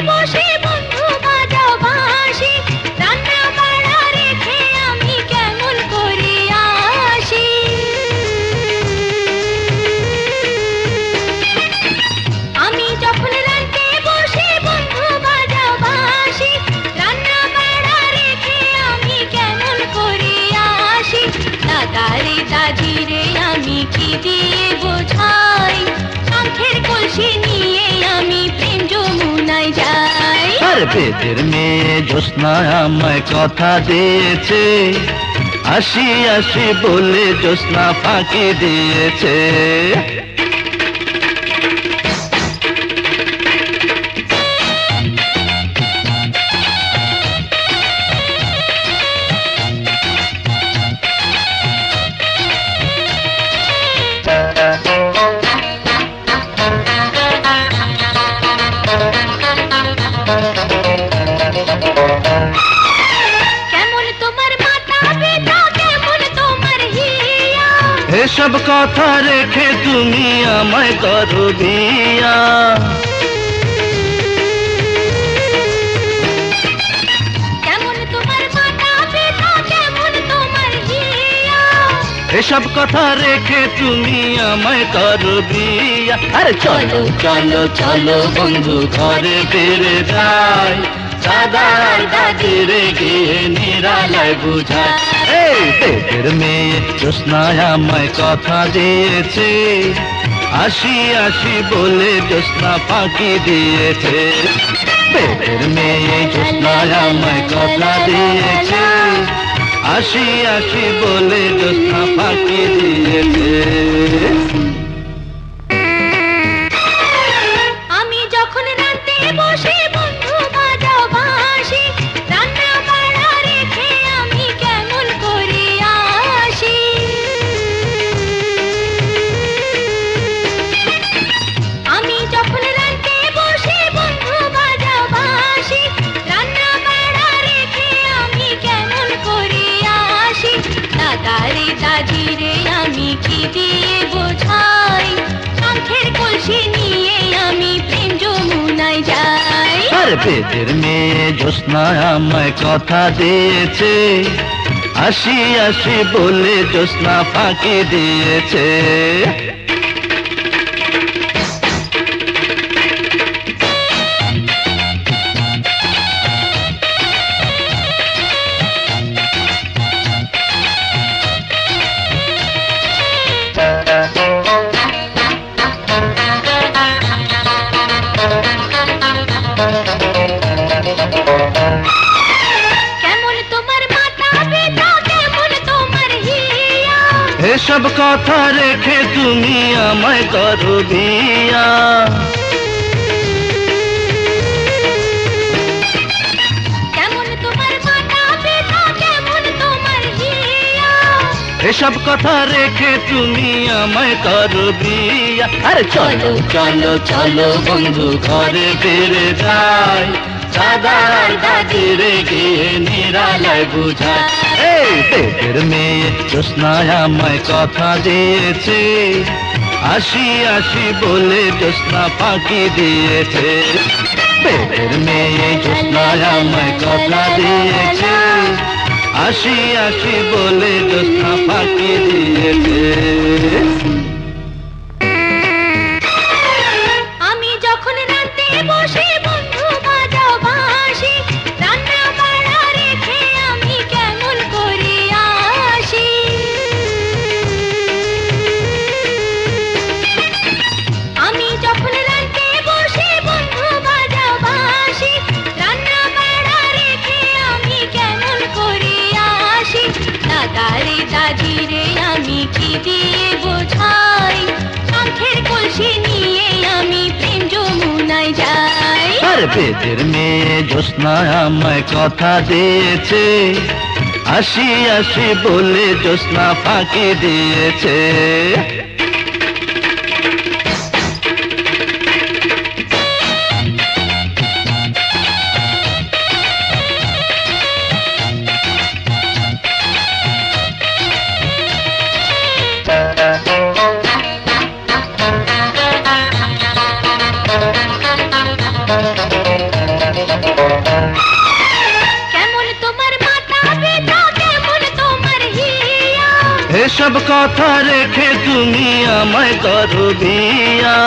বসে বন্ধু বাজাও বাঁশি, রান্না বাড়া রেখে আমি কেমন করে আসি। আমি যখন রাঁধতে বসে বন্ধু বাজাও বাঁশি, রান্না বাড়া রেখে আমি কেমন করে আসি। দাদারে দাদিরে আমি কি দিয়ে বোঝাই, শঙ্খের কলসি নিয়ে আমি প্রেম যমুনায় যাই। আর বেদের মেয়ে জ্যোৎস্না আমায় কথা দিয়েছে, আসি আসি বলে জ্যোৎস্না ফাঁকি দিয়েছে। কেমন তোমার মাথা ব্যথা, কেমন তোমার হিয়া, এসব কথা রেখে তুমি আমায় করো বিয়া। কেমন তোমার মাথা ব্যথা, কেমন তোমার হিয়া, এসব কথা রেখে তুমি আমায় করো বিয়া। আরে চলো চলো চলো বন্ধু ঘরে ফিরে যাই, দাদা আর দাদিরে গিয়ে নিরালায় বুঝায়। এই বেদের মেয়ে জ্যোৎস্না আমায় কথা দিয়েছে, আসি আসি বলে জ্যোৎস্না ফাঁকি দিয়েছে। বেদের মেয়ে জ্যোৎস্না আমায় কথা দিয়েছে, আসি আসি বলে জ্যোৎস্না ফাঁকি দিয়েছে। আমি যখন রাঁধতে বসে বন্ধু বাজাও বাঁশি, রান্না বাড়া রেখে আমি কেমন করে আসি। আমি যখন রাঁধতে বসে বন্ধু বাজাও বাঁশি, রান্না বাড়া রেখে আমি কেমন করে আসি। দাদারে দাদিরে আমি কি দিয়ে বোঝাই, শঙ্খের কলসি নিয়ে আমি প্রেম যমুনায় যাই। আর বেদের মেয়ে জ্যোৎস্না আমায় কথা দিয়েছে, আসি আসি বলে জ্যোৎস্না ফাঁকি দিয়েছে। কেমন তোমার মাথা ব্যথা, কেমন তোমার হিয়া, এসব কথা রেখে তুমি আমায় করো বিয়া। কেমন তোমার মাথা ব্যথা, কেমন তোমার হিয়া, এসব কথা রেখে তুমি আমায় করো বিয়া। আরে চলো চলো চলো বন্ধু ঘরে ফিরে যাই, দাদা আর দাদিরে গিয়ে নিরালায় বুঝায়। এই বেদের মেয়ে জ্যোৎস্না আমায় কথা দিয়েছে, আসি আসি বলে জ্যোৎস্না ফাঁকি দিয়েছে। বেদের মেয়ে জ্যোৎস্না আমায় কথা দিয়েছে, আসি আসি বলে জ্যোৎস্না ফাঁকি দিয়েছে। আমি যখন রাঁধতে বসে বন্ধু বাজাও বাঁশি, রান্না বাড়া রেখে আমি কেমন করে আসি। আমি যখন রাঁধতে বসে বন্ধু বাজাও বাঁশি, রান্না বাড়া রেখে আমি কেমন করে আসি। দাদারে দাদিরে আমি কি দিয়ে বোঝাই, শঙ্খের কলসি নিয়ে আমি প্রেম যমুনায় যাই। আর বেদের মেয়ে জ্যোৎস্না আমায় কথা দিয়েছে, আসি আসি বলে জ্যোৎস্না ফাঁকি দিয়েছে। কেমন তোমার মাতা পিতা, কেমন তোমার হিয়া, এসব কথা রেখে তুমি আমায় করো বিয়া।